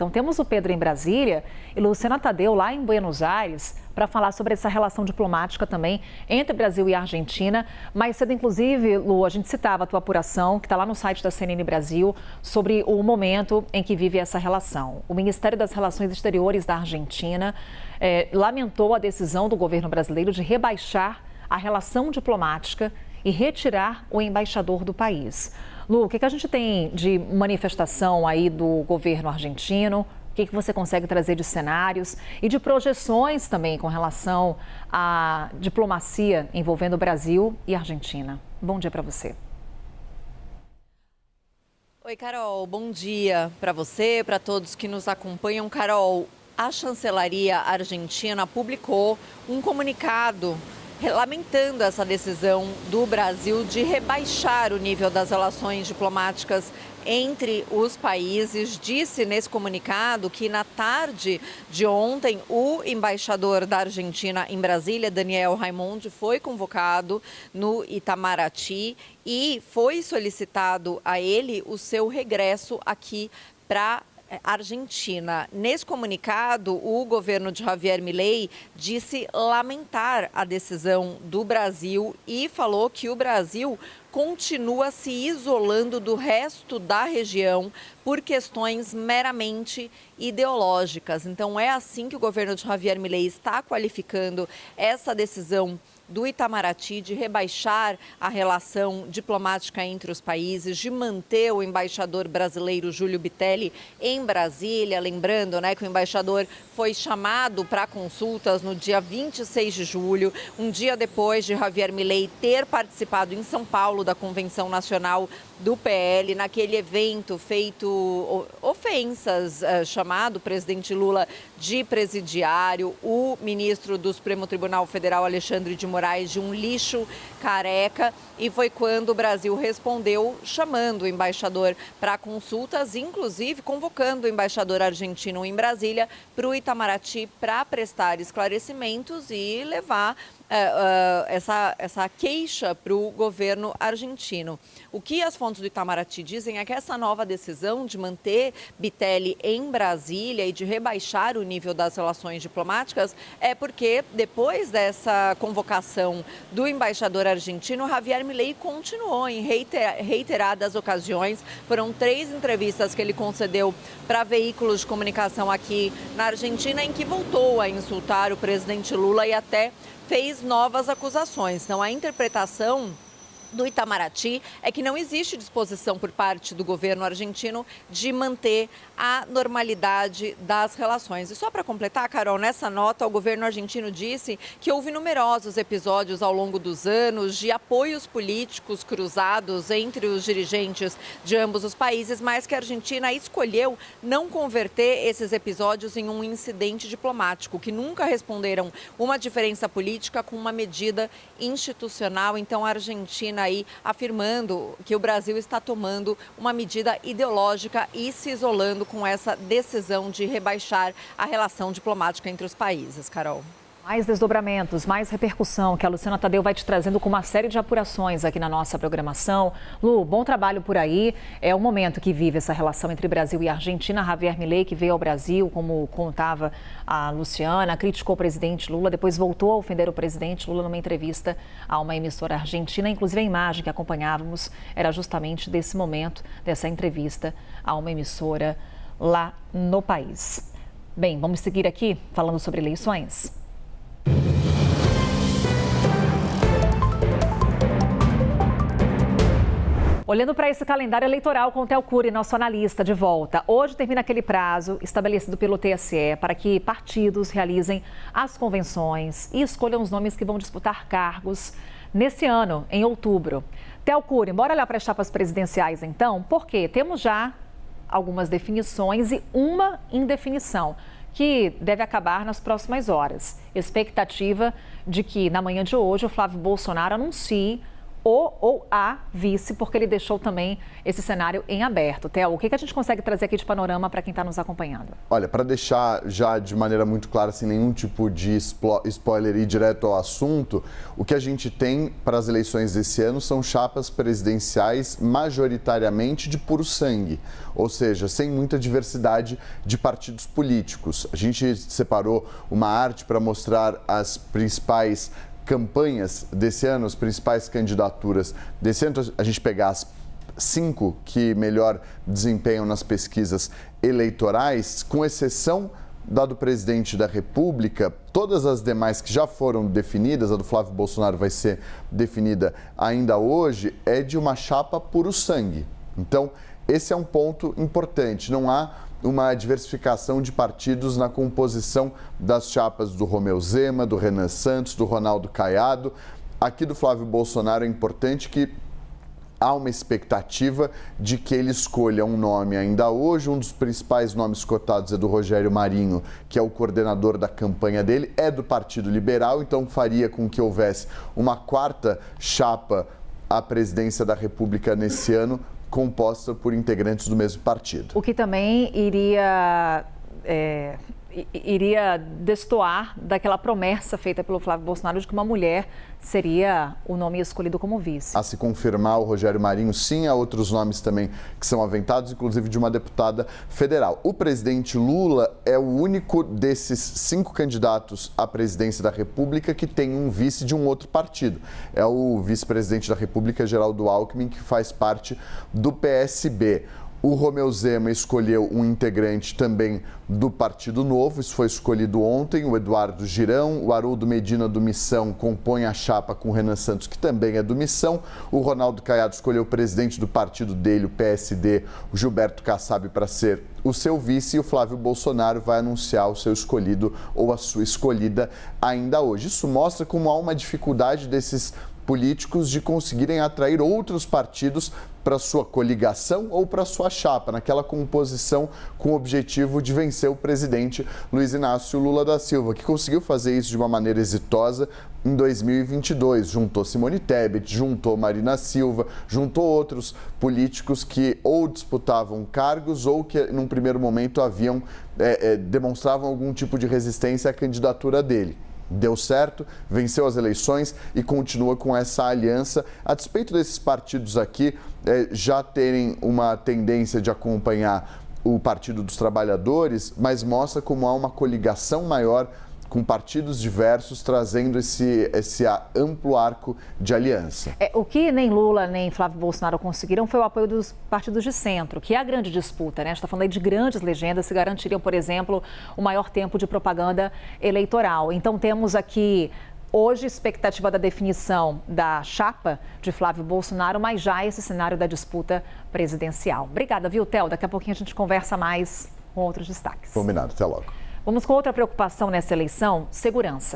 Então, temos o Pedro em Brasília e Luciana Tadeu lá em Buenos Aires para falar sobre essa relação diplomática também entre Brasil e Argentina. Mais cedo, inclusive, Lu, a gente citava a tua apuração, que está lá no site da CNN Brasil, sobre o momento em que vive essa relação. O Ministério das Relações Exteriores da Argentina lamentou a decisão do governo brasileiro de rebaixar a relação diplomática e retirar o embaixador do país. Lu, o que a gente tem de manifestação aí do governo argentino? O que você consegue trazer de cenários e de projeções também com relação à diplomacia envolvendo o Brasil e a Argentina? Bom dia para você. Oi, Carol. Bom dia para você, para todos que nos acompanham. Carol, a chancelaria argentina publicou um comunicado lamentando essa decisão do Brasil de rebaixar o nível das relações diplomáticas entre os países. Disse nesse comunicado que na tarde de ontem o embaixador da Argentina em Brasília, Daniel Raimondi, foi convocado no Itamaraty e foi solicitado a ele o seu regresso aqui para Argentina. Nesse comunicado, o governo de Javier Milei disse lamentar a decisão do Brasil e falou que o Brasil continua se isolando do resto da região por questões meramente ideológicas. Então, é assim que o governo de Javier Milei está qualificando essa decisão do Itamaraty de rebaixar a relação diplomática entre os países, de manter o embaixador brasileiro Júlio Bitelli em Brasília. Lembrando, que o embaixador foi chamado para consultas no dia 26 de julho, um dia depois de Javier Milei ter participado em São Paulo da Convenção Nacional do PL, naquele evento feito ofensas, chamado o presidente Lula de presidiário, o ministro do Supremo Tribunal Federal, Alexandre de Moraes, de um lixo careca, e foi quando o Brasil respondeu chamando o embaixador para consultas, inclusive convocando o embaixador argentino em Brasília para o Itamaraty para prestar esclarecimentos e levar essa queixa para o governo argentino. O que as fontes do Itamaraty dizem é que essa nova decisão de manter Bitelli em Brasília e de rebaixar o nível das relações diplomáticas é porque, depois dessa convocação do embaixador argentino, Javier Milei continuou em reiteradas ocasiões. Foram 3 entrevistas que ele concedeu para veículos de comunicação aqui na Argentina, em que voltou a insultar o presidente Lula e até fez novas acusações. Então, a interpretação do Itamaraty é que não existe disposição por parte do governo argentino de manter a normalidade das relações. E só para completar, Carol, nessa nota, o governo argentino disse que houve numerosos episódios ao longo dos anos de apoios políticos cruzados entre os dirigentes de ambos os países, mas que a Argentina escolheu não converter esses episódios em um incidente diplomático, que nunca responderam uma diferença política com uma medida institucional. Então, a Argentina aí afirmando que o Brasil está tomando uma medida ideológica e se isolando com essa decisão de rebaixar a relação diplomática entre os países. Carol. Mais desdobramentos, mais repercussão que a Luciana Tadeu vai te trazendo com uma série de apurações aqui na nossa programação. Lu, bom trabalho por aí. É o momento que vive essa relação entre Brasil e Argentina. Javier Milei, que veio ao Brasil, como contava a Luciana, criticou o presidente Lula, depois voltou a ofender o presidente Lula numa entrevista a uma emissora argentina. Inclusive, a imagem que acompanhávamos era justamente desse momento, dessa entrevista a uma emissora lá no país. Bem, vamos seguir aqui falando sobre eleições. Olhando para esse calendário eleitoral com o Theo Cury, nosso analista, de volta. Hoje termina aquele prazo estabelecido pelo TSE para que partidos realizem as convenções e escolham os nomes que vão disputar cargos nesse ano, em outubro. Theo Cury, bora olhar para as chapas presidenciais então, porque temos já algumas definições e uma indefinição, que deve acabar nas próximas horas. Expectativa de que, na manhã de hoje, o Flávio Bolsonaro anuncie o ou a vice, porque ele deixou também esse cenário em aberto. Theo, o que a gente consegue trazer aqui de panorama para quem está nos acompanhando? Olha, para deixar já de maneira muito clara, sem nenhum tipo de spoiler e direto ao assunto, o que a gente tem para as eleições desse ano são chapas presidenciais majoritariamente de puro sangue, ou seja, sem muita diversidade de partidos políticos. A gente separou uma arte para mostrar as principais campanhas desse ano, as principais candidaturas desse ano. A gente pegar as 5 que melhor desempenham nas pesquisas eleitorais, com exceção da do presidente da República, todas as demais que já foram definidas, a do Flávio Bolsonaro vai ser definida ainda hoje, é de uma chapa puro sangue. Então, esse é um ponto importante. Não há uma diversificação de partidos na composição das chapas do Romeu Zema, do Renan Santos, do Ronaldo Caiado. Aqui do Flávio Bolsonaro é importante que há uma expectativa de que ele escolha um nome ainda hoje. Um dos principais nomes cotados é do Rogério Marinho, que é o coordenador da campanha dele, é do Partido Liberal, então faria com que houvesse uma quarta chapa à presidência da República nesse ano, composta por integrantes do mesmo partido. O que também iria destoar daquela promessa feita pelo Flávio Bolsonaro de que uma mulher seria o nome escolhido como vice. A se confirmar o Rogério Marinho, sim, há outros nomes também que são aventados, inclusive de uma deputada federal. O presidente Lula é o único desses 5 candidatos à presidência da República que tem um vice de um outro partido. É o vice-presidente da República, Geraldo Alckmin, que faz parte do PSB. O Romeu Zema escolheu um integrante também do Partido Novo, isso foi escolhido ontem, o Eduardo Girão. O Haroldo Medina, do Missão, compõe a chapa com o Renan Santos, que também é do Missão. O Ronaldo Caiado escolheu o presidente do partido dele, o PSD, o Gilberto Kassab, para ser o seu vice, e o Flávio Bolsonaro vai anunciar o seu escolhido ou a sua escolhida ainda hoje. Isso mostra como há uma dificuldade desses políticos de conseguirem atrair outros partidos para sua coligação ou para sua chapa, naquela composição com o objetivo de vencer o presidente Luiz Inácio Lula da Silva, que conseguiu fazer isso de uma maneira exitosa em 2022. Juntou Simone Tebet, juntou Marina Silva, juntou outros políticos que ou disputavam cargos ou que, num primeiro momento, demonstravam algum tipo de resistência à candidatura dele. Deu certo, venceu as eleições e continua com essa aliança, a despeito desses partidos aqui já terem uma tendência de acompanhar o Partido dos Trabalhadores, mas mostra como há uma coligação maior com partidos diversos, trazendo esse amplo arco de aliança. O que nem Lula nem Flávio Bolsonaro conseguiram foi o apoio dos partidos de centro, que é a grande disputa, né? A gente está falando aí de grandes legendas que garantiriam, por exemplo, o maior tempo de propaganda eleitoral. Então temos aqui hoje expectativa da definição da chapa de Flávio Bolsonaro, mas já esse cenário da disputa presidencial. Obrigada, viu, Theo? Daqui a pouquinho a gente conversa mais com outros destaques. Combinado, até logo. Vamos com outra preocupação nessa eleição: segurança.